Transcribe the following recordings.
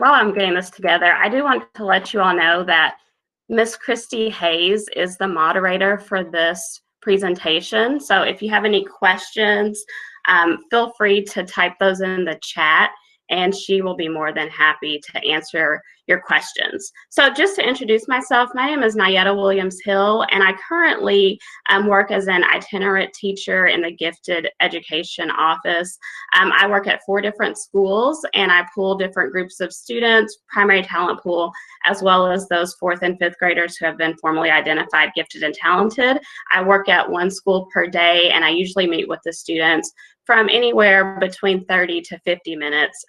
while I'm getting this together, I do want to let you all know that Miss Christy Hayes is the moderator for this presentation. So if you have any questions, feel free to type those in the chat, and she will be more than happy to answer your questions. So just to introduce myself, my name is Nayetta Williams-Hill, and I currently work as an itinerant teacher in the gifted education office. I work at 4 different schools, and I pull different groups of students, primary talent pool, as well as those 4th and 5th graders who have been formally identified gifted and talented. I work at 1 school per day, and I usually meet with the students from anywhere between 30 to 50 minutes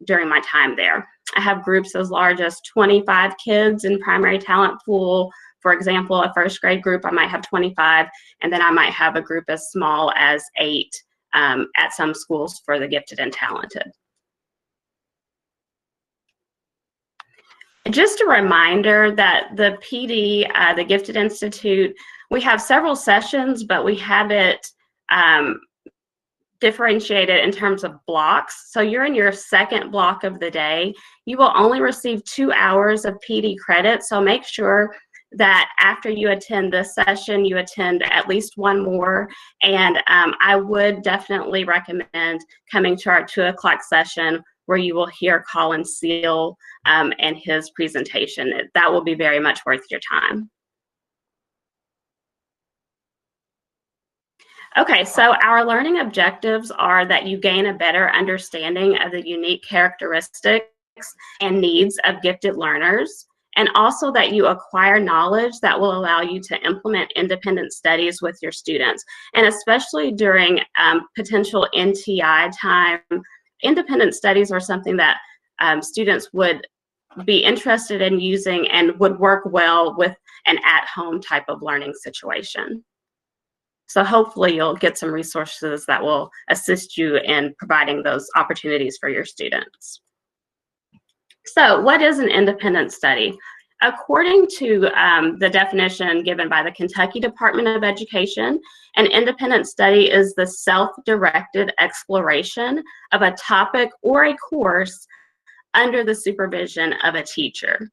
during my time there. I have groups as large as 25 kids in primary talent pool. For example, a 1st grade group, I might have 25, and then I might have a group as small as 8 at some schools for the gifted and talented. Just a reminder that the PD, the Gifted Institute, we have several sessions, but we have it differentiated in terms of blocks. So you're in your 2nd block of the day. You will only receive 2 hours of PD credit. So make sure that after you attend this session, you attend at least 1 more. And I would definitely recommend coming to our 2 o'clock session where you will hear Colin Seal and his presentation. That will be very much worth your time. Okay, so our learning objectives are that you gain a better understanding of the unique characteristics and needs of gifted learners, and also that you acquire knowledge that will allow you to implement independent studies with your students. And especially during potential NTI time, independent studies are something that students would be interested in using and would work well with an at-home type of learning situation. So hopefully you'll get some resources that will assist you in providing those opportunities for your students. So what is an independent study? According to the definition given by the Kentucky Department of Education, an independent study is the self-directed exploration of a topic or a course under the supervision of a teacher.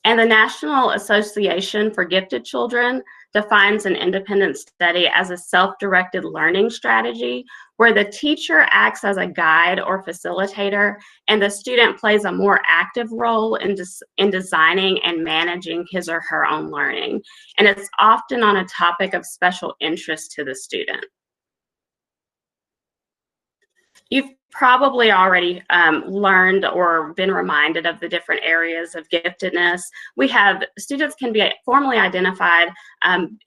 And the National Association for Gifted Children defines an independent study as a self-directed learning strategy where the teacher acts as a guide or facilitator and the student plays a more active role in designing and managing his or her own learning. And it's often on a topic of special interest to the student. You've probably already learned or been reminded of the different areas of giftedness. We have students can be formally identified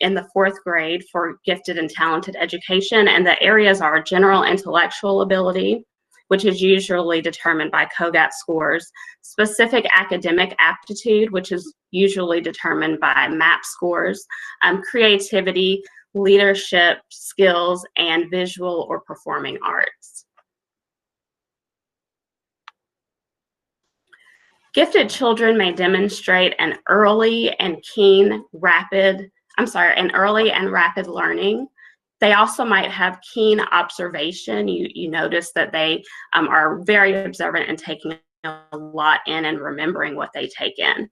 in the 4th grade for gifted and talented education, and the areas are general intellectual ability, which is usually determined by COGAT scores, specific academic aptitude, which is usually determined by MAP scores, creativity, leadership skills, and visual or performing arts. Gifted children may demonstrate an early and rapid learning. They also might have keen observation. You notice that they are very observant and taking a lot in and remembering what they take in.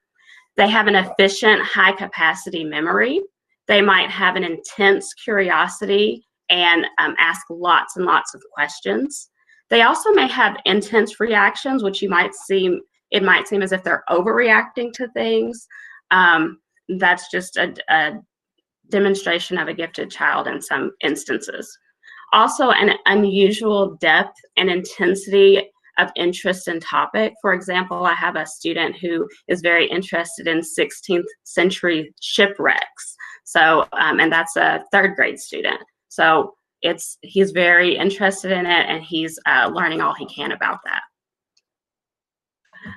They have an efficient, high-capacity memory. They might have an intense curiosity and ask lots and lots of questions. They also may have intense reactions, which it might seem as if they're overreacting to things. That's just a demonstration of a gifted child in some instances. Also, an unusual depth and intensity of interest in topic. For example, I have a student who is very interested in 16th century shipwrecks. So, and that's a 3rd grade student. So he's very interested in it, and he's learning all he can about that.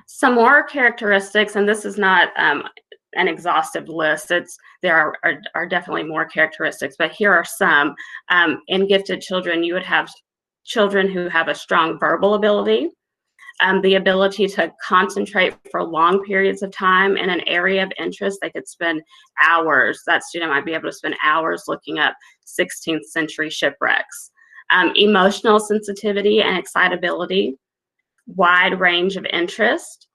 Some more characteristics, and this is not an exhaustive list. There are definitely more characteristics, but here are some. In gifted children, you would have children who have a strong verbal ability, the ability to concentrate for long periods of time in an area of interest. They could spend hours. That student might be able to spend hours looking up 16th century shipwrecks. Emotional sensitivity and excitability, wide range of interest,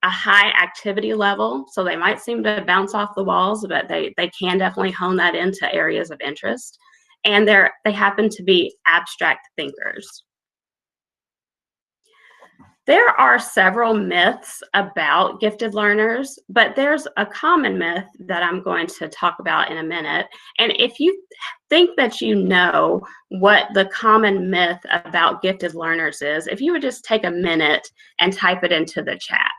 a high activity level, so they might seem to bounce off the walls, but they can definitely hone that into areas of interest, and they happen to be abstract thinkers. There are several myths about gifted learners, but there's a common myth that I'm going to talk about in a minute. And if you think that you know what the common myth about gifted learners is, if you would just take a minute and type it into the chat.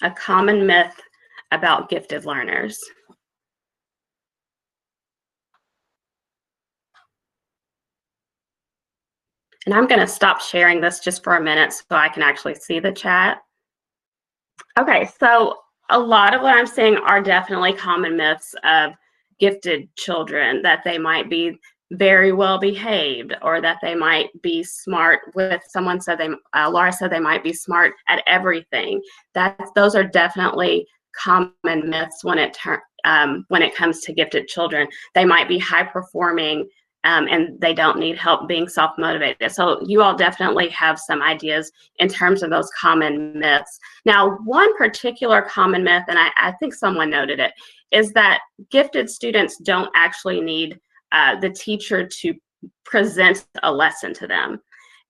A common myth about gifted learners. And I'm going to stop sharing this just for a minute so I can actually see the chat. Okay, so a lot of what I'm saying are definitely common myths of gifted children, that they might be very well behaved, or that they might be smart with, someone said Laura said they might be smart at everything. Those are definitely common myths when it comes to gifted children. They might be high performing, and they don't need help being self-motivated. So you all definitely have some ideas in terms of those common myths. Now, one particular common myth, and I think someone noted it, is that gifted students don't actually need the teacher to present a lesson to them.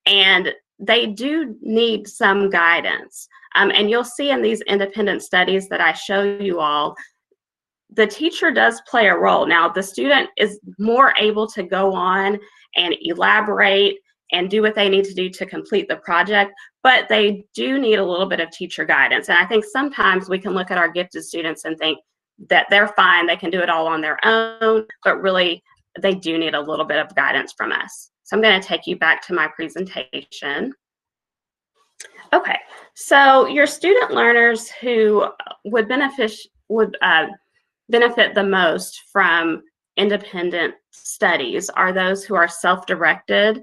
And they do need some guidance. And you'll see in these independent studies that I show you all, the teacher does play a role. Now, the student is more able to go on and elaborate and do what they need to do to complete the project, but they do need a little bit of teacher guidance. And I think sometimes we can look at our gifted students and think that they're fine, they can do it all on their own, but really they do need a little bit of guidance from us. So I'm going to take you back to my presentation. Okay, so your student learners who would benefit the most from independent studies are those who are self-directed,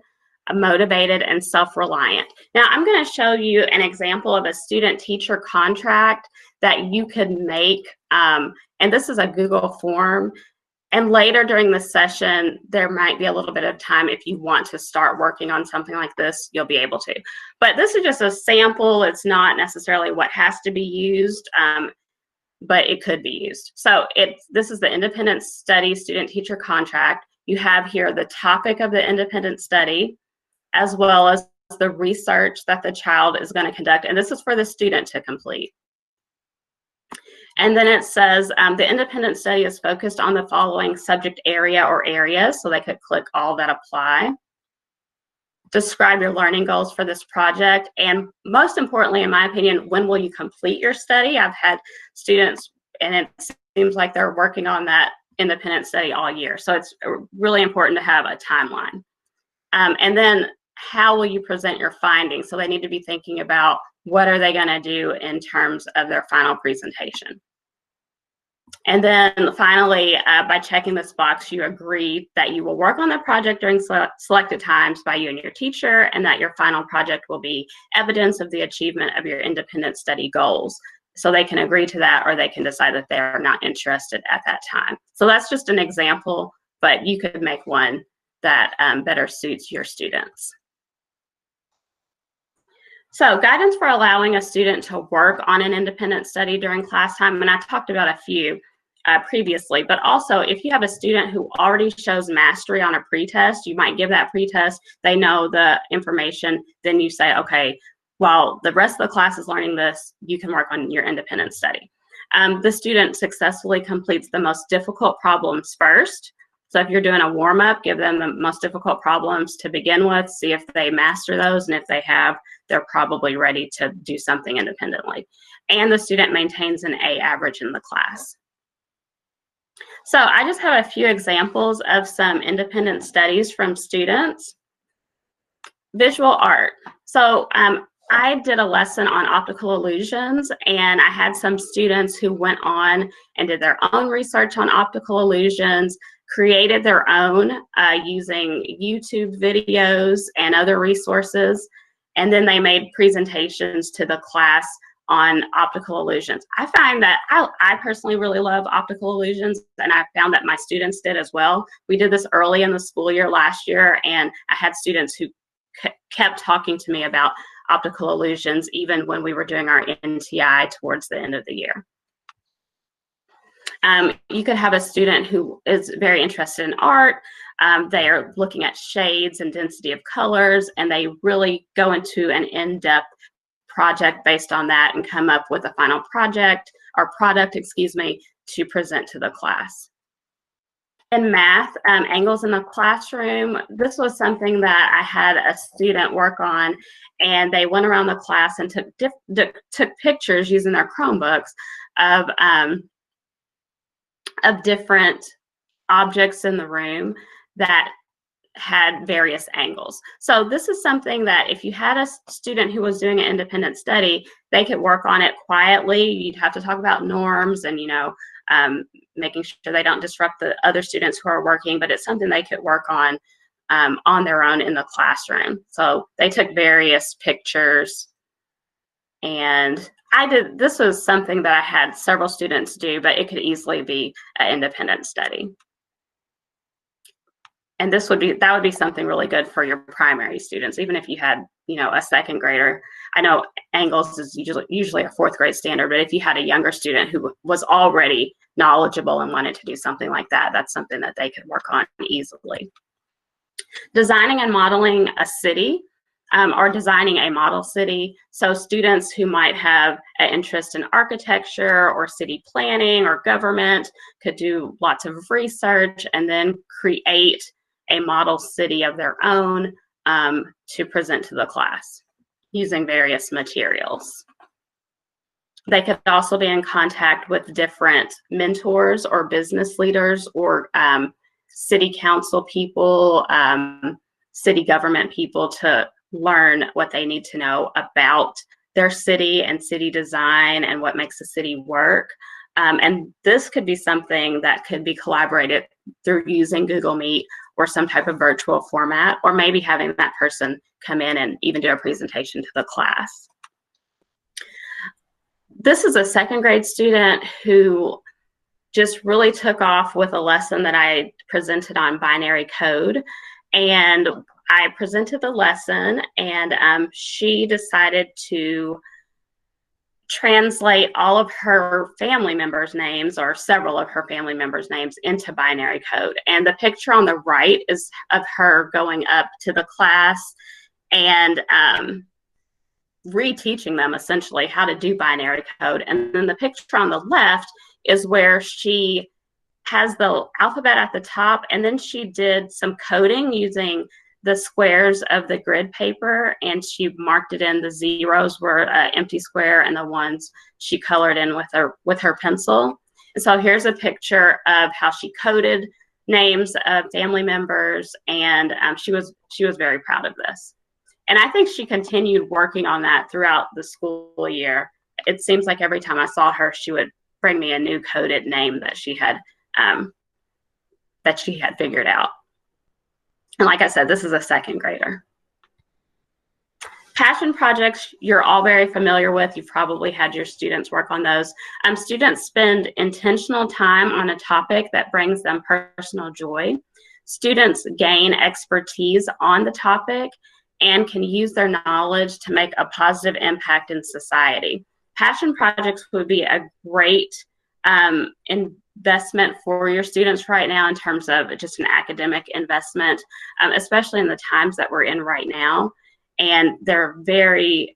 motivated, and self-reliant. Now, I'm going to show you an example of a student-teacher contract that you could make, and this is a Google form. And later during the session, there might be a little bit of time if you want to start working on something like this, you'll be able to. But this is just a sample. It's not necessarily what has to be used, but it could be used. So this is the independent study student-teacher contract. You have here the topic of the independent study, as well as the research that the child is going to conduct. And this is for the student to complete. And then it says the independent study is focused on the following subject area or areas, so they could click all that apply. Describe your learning goals for this project, and most importantly, in my opinion, when will you complete your study? I've had students, and it seems like they're working on that independent study all year, so it's really important to have a timeline. And then how will you present your findings? So they need to be thinking about what are they going to do in terms of their final presentation. And then finally, by checking this box, you agree that you will work on the project during selected times by you and your teacher, and that your final project will be evidence of the achievement of your independent study goals. So they can agree to that, or they can decide that they're not interested at that time. So that's just an example, but you could make one that better suits your students. So guidance for allowing a student to work on an independent study during class time, and I talked about a few previously, but also if you have a student who already shows mastery on a pretest, you might give that pretest, they know the information, then you say, okay, while the rest of the class is learning this, you can work on your independent study. The student successfully completes the most difficult problems first. So if you're doing a warm-up, give them the most difficult problems to begin with, see if they master those, and if they have, they're probably ready to do something independently. And the student maintains an A average in the class. So I just have a few examples of some independent studies from students. Visual art. So I did a lesson on optical illusions, and I had some students who went on and did their own research on optical illusions, created their own using YouTube videos and other resources, and then they made presentations to the class on optical illusions. I find that I personally really love optical illusions, and I found that my students did as well. We did this early in the school year last year, and I had students who kept talking to me about optical illusions even when we were doing our NTI towards the end of the year. You could have a student who is very interested in art. They are looking at shades and density of colors, and they really go into an in-depth project based on that and come up with a final project or product, excuse me, to present to the class. In math, angles in the classroom, this was something that I had a student work on, and they went around the class and took pictures using their Chromebooks of different objects in the room that had various angles. So this is something that if you had a student who was doing an independent study, they could work on it quietly. You'd have to talk about norms and, making sure they don't disrupt the other students who are working, but it's something they could work on their own in the classroom. So they took various pictures, and this was something that I had several students do, but it could easily be an independent study. And that would be something really good for your primary students, even if you had, a second grader. I know angles is usually a fourth grade standard, but if you had a younger student who was already knowledgeable and wanted to do something like that, that's something that they could work on easily. Designing and modeling a city, or designing a model city. So students who might have an interest in architecture or city planning or government could do lots of research and then create a model city of their own to present to the class using various materials. They could also be in contact with different mentors or business leaders or city council people, city government people to learn what they need to know about their city and city design and what makes a city work. And this could be something that could be collaborated through using Google Meet or some type of virtual format, or maybe having that person come in and even do a presentation to the class. This is a second grade student who just really took off with a lesson that I presented on binary code. And I presented the lesson, and she decided to translate all of her family members' names, or several of her family members' names, into binary code. And the picture on the right is of her going up to the class and reteaching them essentially how to do binary code. And then the picture on the left is where she has the alphabet at the top, and then she did some coding using the squares of the grid paper, and she marked it in. The zeros were empty square, and the ones she colored in with her pencil. And so here's a picture of how she coded names of family members, and she was very proud of this. And I think she continued working on that throughout the school year. It seems like every time I saw her, she would bring me a new coded name that she had figured out. And like I said, this is a second grader. Passion projects, you're all very familiar with. You've probably had your students work on those. Students spend intentional time on a topic that brings them personal joy. Students gain expertise on the topic and can use their knowledge to make a positive impact in society. Passion projects would be a great investment for your students right now in terms of just an academic investment, especially in the times that we're in right now. And they're very,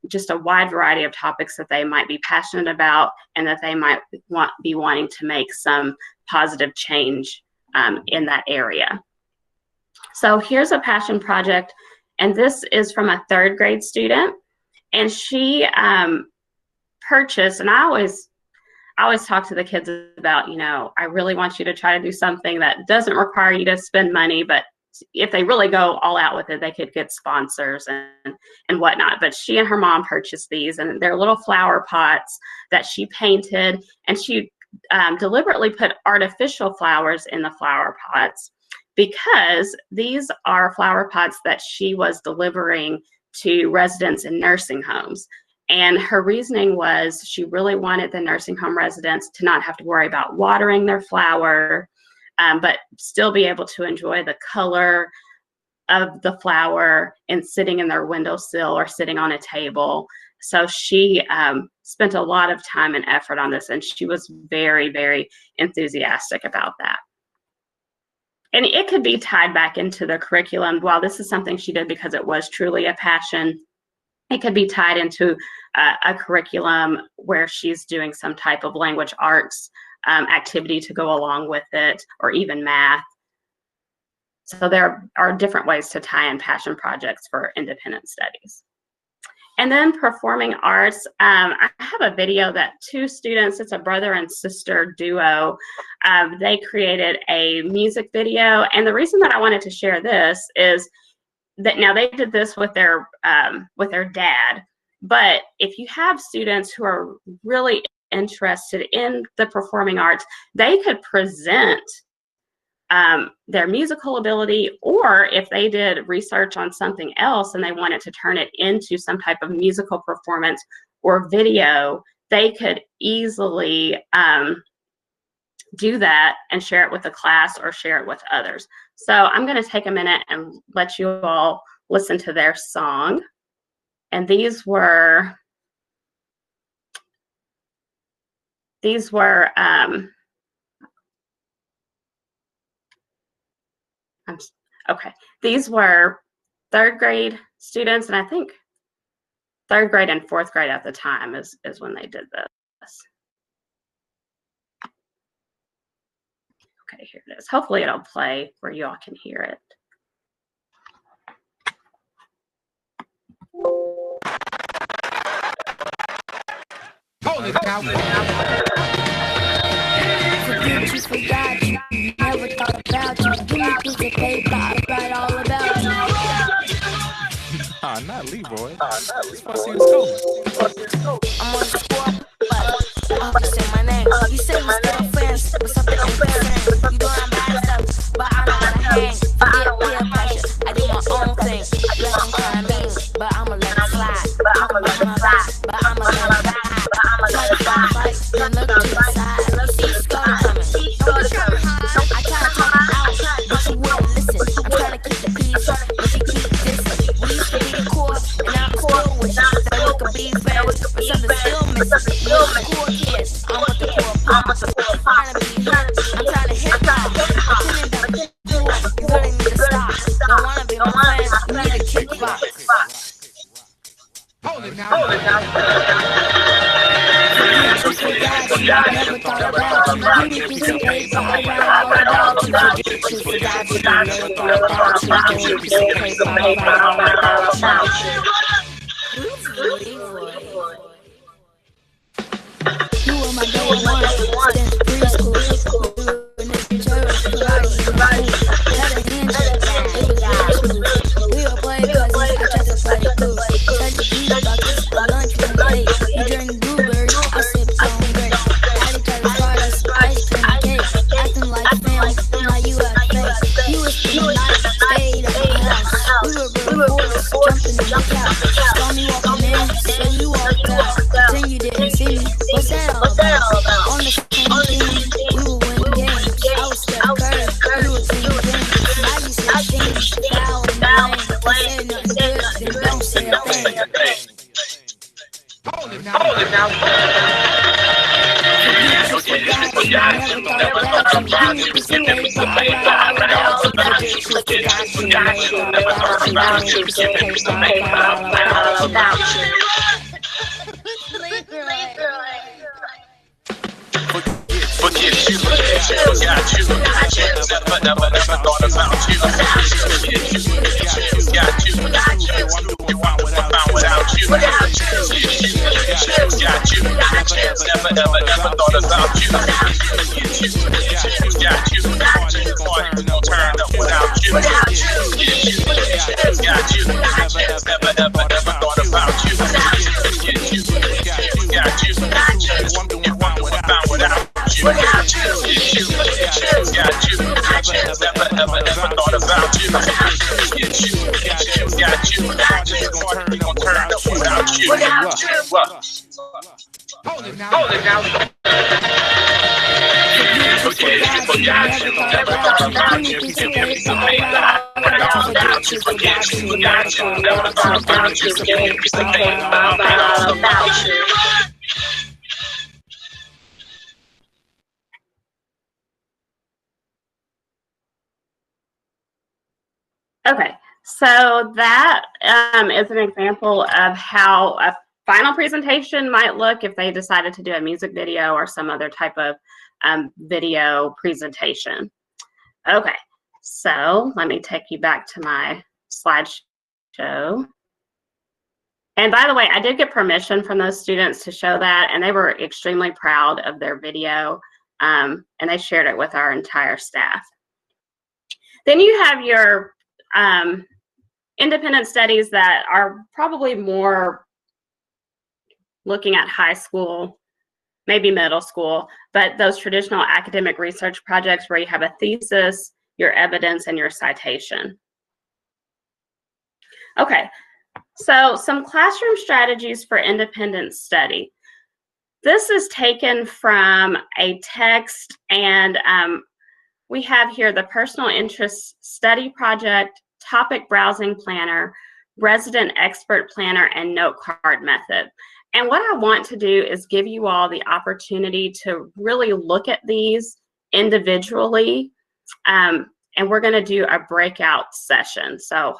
just a wide variety of topics that they might be passionate about and that they might be wanting to make some positive change in that area. So here's a passion project, and this is from a third grade student. And she purchased, and I always talk to the kids about, I really want you to try to do something that doesn't require you to spend money, but if they really go all out with it, they could get sponsors and whatnot. But she and her mom purchased these, and they're little flower pots that she painted, and she deliberately put artificial flowers in the flower pots because these are flower pots that she was delivering to residents in nursing homes. And her reasoning was she really wanted the nursing home residents to not have to worry about watering their flower, but still be able to enjoy the color of the flower and sitting in their windowsill or sitting on a table. So she spent a lot of time and effort on this, and she was very, very enthusiastic about that. And it could be tied back into the curriculum. While this is something she did because it was truly a passion, it could be tied into a curriculum where she's doing some type of language arts activity to go along with it, or even math. So there are different ways to tie in passion projects for independent studies. And then performing arts, I have a video that two students, it's a brother and sister duo, they created a music video. And the reason that I wanted to share this is that now they did this with their dad, but if you have students who are really interested in the performing arts, they could present their musical ability, or if they did research on something else and they wanted to turn it into some type of musical performance or video, they could easily do that and share it with the class or share it with others. So I'm going to take a minute and let you all listen to their song. And these were these were third grade students, and I think third grade and fourth grade at the time is when they did this. Okay, here it is. Hopefully it'll play where you all can hear it. Hold it now. Forget you, forgot you, never thought about you. Give me a piece of paper, I'll write all about you. Not Leroy. What's he was I'm on the squad, but I have to say my name. You say we're still friends, but something ain't the same. You doing bad stuff, but I don't wanna hang. Forget peer pressure, I do my own thing. Yeah, I'm kinda mean, but I'ma let it slide. I'ma let it slide, but I'ma let it ride. Fight, then look to the side. You see Scott coming, don't be trying to hide. I try to talk it out, but you wouldn't listen. I'm trying to keep the peace, but you keep dissing. We used to be the core, and now I'm still wishing that we could be friends, but something's still missing. You're the cool kids, I'm with the core pop. I'm trying to be hip, I'm trying to hip hop. Pretending that we're cool, you really need to stop. Don't wanna be my friends, you need a kickbox. Hold it now. Hold it now. Never thought about you. You need to pay for my all about you. Forget you, forgot you. Never thought about you. You need to pay for my all about you. You were my day one, then preschool. We were in the church, had a handshake, it was really smooth. We were playing cousins, I tried to play the blues. Tried to beat buckets, lunch from late. You drink blueberries, I sip some grapes. Daddy tried to start us ice cream cake. Acting like fam, now you had face. You was pretty nice, stayed at my house. We were real boys, jumping in the couch. Saw me walking in, so you walked out. Then you didn't see me, what's that all about? On the same team, we were winning games. I was Steph Curry, you were King James. I used to things, foul and lame. Say nothing good, then don't say a thing. Hold it now. Hold it now. Never thought about you. You need to pay for my all about you. Forget you, forgot you. Never thought about you. You need to pay for my all about you. Forget you, forgot you. Never thought about you. Forget you, forgot you. You want to found without you. Forget you, forgot you. Never thought about you. Forget you, forgot you. No turn up without you. Forget you, forgot you. Never thought about you. Forget you, forgot you. You want to found without you. Without you, got you, never thought about you. Get you, got you, we gon' turn up without Hold it now. Forget it, forgot you, never thought about you, piece of paper, piece of paper. Don't forget you, forget you, forgot you, never thought about you, piece of paper, piece of paper. About you. Okay, so that is an example of how a final presentation might look if they decided to do a music video or some other type of video presentation. Okay, so let me take you back to my slideshow. And by the way, I did get permission from those students to show that, and they were extremely proud of their video, and they shared it with our entire staff. Then you have your independent studies that are probably more looking at high school, maybe middle school, but those traditional academic research projects where you have a thesis, your evidence, and your citation. Okay, so some classroom strategies for independent study. This is taken from a text, and we have here the personal interest study project, topic browsing planner, resident expert planner, and note card method. And what I want to do is give you all the opportunity to really look at these individually, and we're going to do a breakout session. So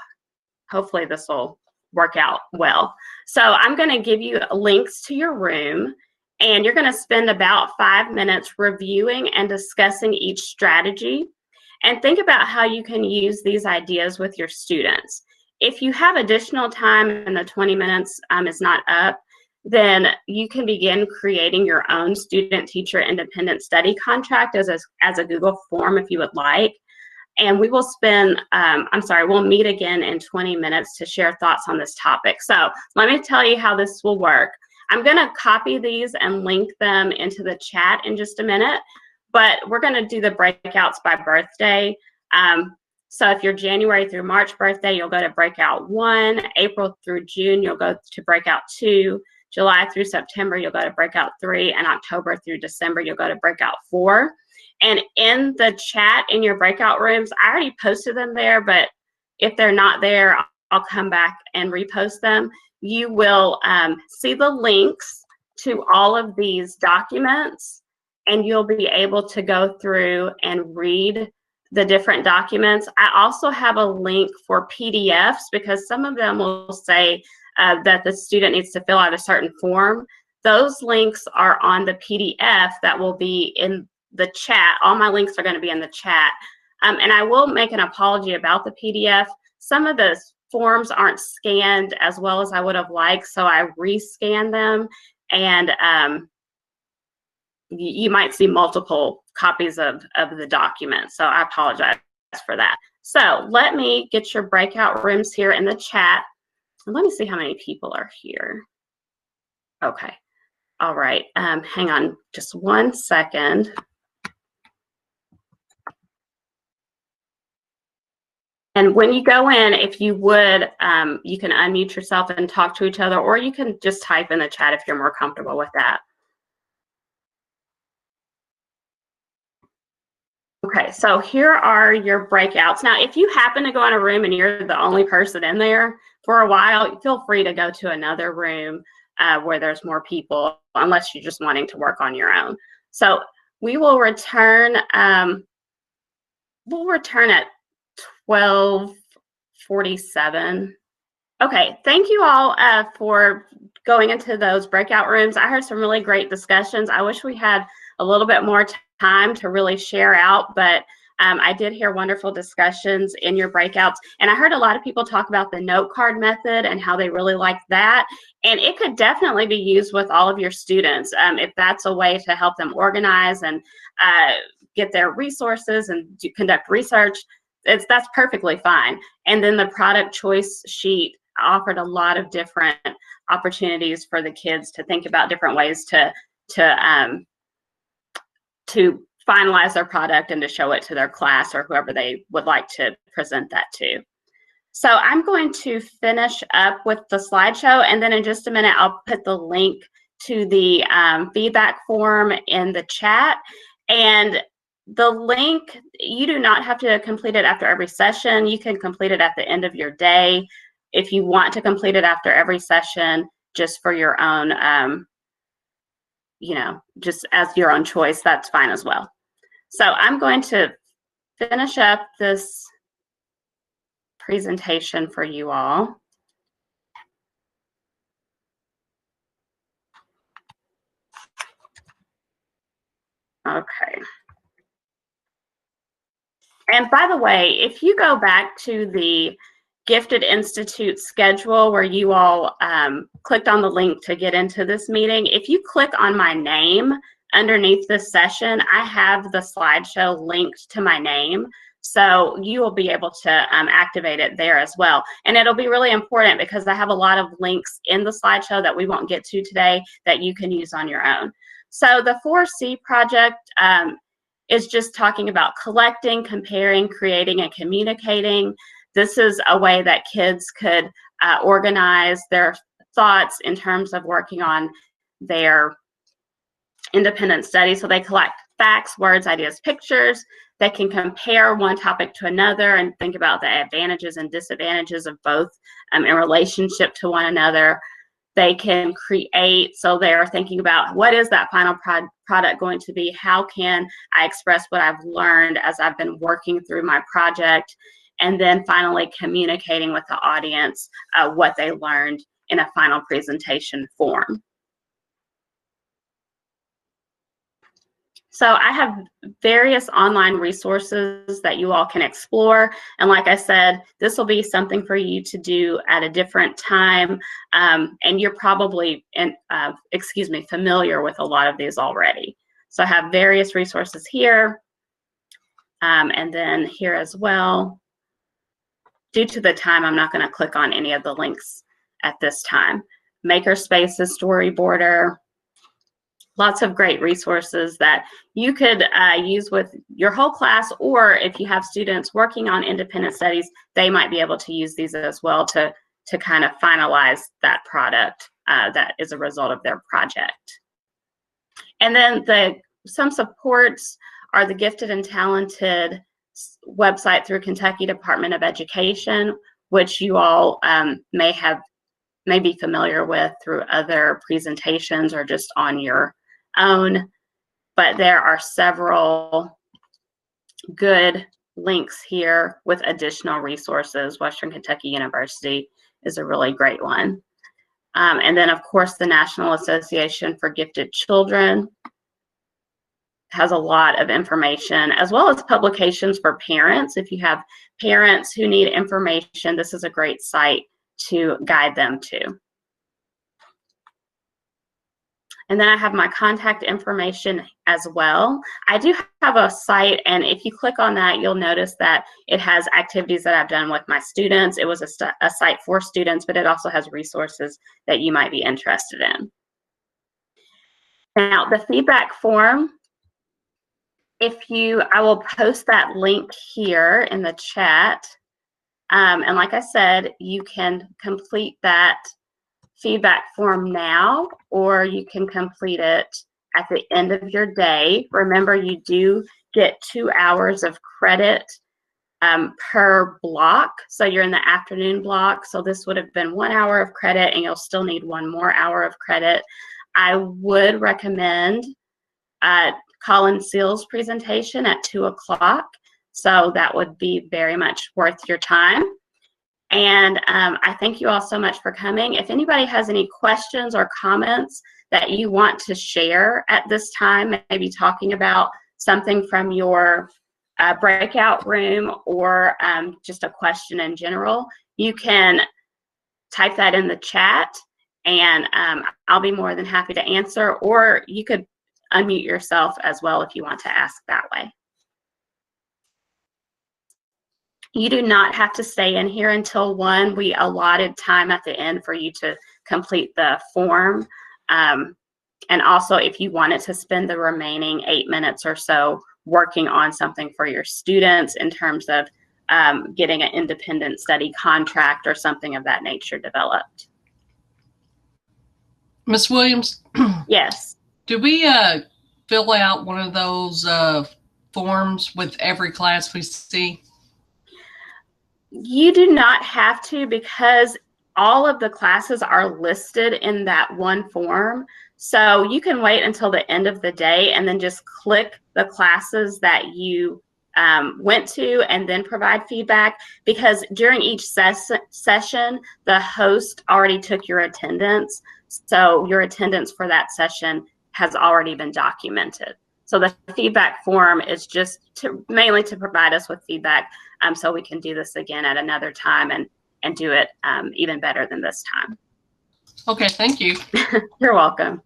hopefully this will work out well. So I'm going to give you links to your room, and you're going to spend about 5 minutes reviewing and discussing each strategy, and think about how you can use these ideas with your students. If you have additional time and the 20 minutes is not up, then you can begin creating your own student-teacher independent study contract as a Google form if you would like. And we will spend, we'll meet again in 20 minutes to share thoughts on this topic. So let me tell you how this will work. I'm going to copy these and link them into the chat in just a minute, but we're going to do the breakouts by birthday. So if you're January through March birthday, you'll go to breakout 1. April through June, you'll go to breakout 2. July through September, you'll go to breakout 3. And October through December, you'll go to breakout 4. And in the chat in your breakout rooms, I already posted them there, but if they're not there, I'll come back and repost them. You will see the links to all of these documents, and you'll be able to go through and read the different documents. I also have a link for PDFs because some of them will say that the student needs to fill out a certain form. Those links are on the PDF that will be in the chat. All my links are going to be in the chat. And I will make an apology about the PDF. Some of the forms aren't scanned as well as I would have liked, so I rescanned them, and you might see multiple copies of the document, so I apologize for that. So let me get your breakout rooms here in the chat, and let me see how many people are here. Okay, all right, hang on just 1 second. And when you go in, if you would, you can unmute yourself and talk to each other, or you can just type in the chat if you're more comfortable with that. Okay, so here are your breakouts. Now, if you happen to go in a room and you're the only person in there for a while, feel free to go to another room where there's more people, unless you're just wanting to work on your own. So we will return, at 12:47. Okay, thank you all for going into those breakout rooms. I heard some really great discussions. I wish we had a little bit more time to really share out, but I did hear wonderful discussions in your breakouts. And I heard a lot of people talk about the note card method and how they really like that. And it could definitely be used with all of your students if that's a way to help them organize and get their resources and conduct research. That's perfectly fine. And then the product choice sheet offered a lot of different opportunities for the kids to think about different ways to finalize their product and to show it to their class or whoever they would like to present that to. So I'm going to finish up with the slideshow, and then in just a minute, I'll put the link to the feedback form in the chat. And the link, you do not have to complete it after every session. You can complete it at the end of your day. If you want to complete it after every session, just for your own, you know, just as your own choice, that's fine as well. So I'm going to finish up this presentation for you all. Okay. And by the way, if you go back to the Gifted Institute schedule where you all clicked on the link to get into this meeting, if you click on my name underneath this session, I have the slideshow linked to my name. So you will be able to activate it there as well. And it'll be really important because I have a lot of links in the slideshow that we won't get to today that you can use on your own. So the 4C project is just talking about collecting, comparing, creating, and communicating. This is a way that kids could organize their thoughts in terms of working on their independent study. So they collect facts, words, ideas, pictures. They can compare one topic to another and think about the advantages and disadvantages of both in relationship to one another. They can create, so they're thinking about what is that final product going to be? How can I express what I've learned as I've been working through my project? And then finally communicating with the audience what they learned in a final presentation form. So I have various online resources that you all can explore. And like I said, this will be something for you to do at a different time. And you're probably, familiar with a lot of these already. So I have various resources here. And then here as well. Due to the time, I'm not going to click on any of the links at this time. Makerspace, Storyboarder. Lots of great resources that you could use with your whole class, or if you have students working on independent studies, they might be able to use these as well to kind of finalize that product that is a result of their project. And then some supports are the Gifted and Talented website through Kentucky Department of Education, which you all may be familiar with through other presentations or just on your own, but there are several good links here with additional resources. Western Kentucky University is a really great one. And then of course the National Association for Gifted Children has a lot of information, as well as publications for parents. If you have parents who need information, this is a great site to guide them to. And then I have my contact information as well. I do have a site, and if you click on that, you'll notice that it has activities that I've done with my students. It was a site for students, but it also has resources that you might be interested in. Now, the feedback form, I will post that link here in the chat. And like I said, you can complete that feedback form now, or you can complete it at the end of your day. Remember, you do get 2 hours of credit per block. So you're in the afternoon block. So this would have been 1 hour of credit, and you'll still need 1 more hour of credit. I would recommend Colin Seal's presentation at 2 o'clock. So that would be very much worth your time. And I thank you all so much for coming. If anybody has any questions or comments that you want to share at this time, maybe talking about something from your breakout room, or just a question in general, you can type that in the chat, and I'll be more than happy to answer, or you could unmute yourself as well if you want to ask that way. You do not have to stay in here until 1. We allotted time at the end for you to complete the form. And also, if you wanted to spend the remaining 8 minutes or so working on something for your students in terms of getting an independent study contract or something of that nature developed. Ms. Williams? Yes. Do we fill out one of those forms with every class we see? You do not have to, because all of the classes are listed in that one form. So you can wait until the end of the day and then just click the classes that you went to and then provide feedback, because during each session, the host already took your attendance. So your attendance for that session has already been documented. So the feedback form is just mainly to provide us with feedback, so we can do this again at another time and do it even better than this time. Okay, thank you. You're welcome.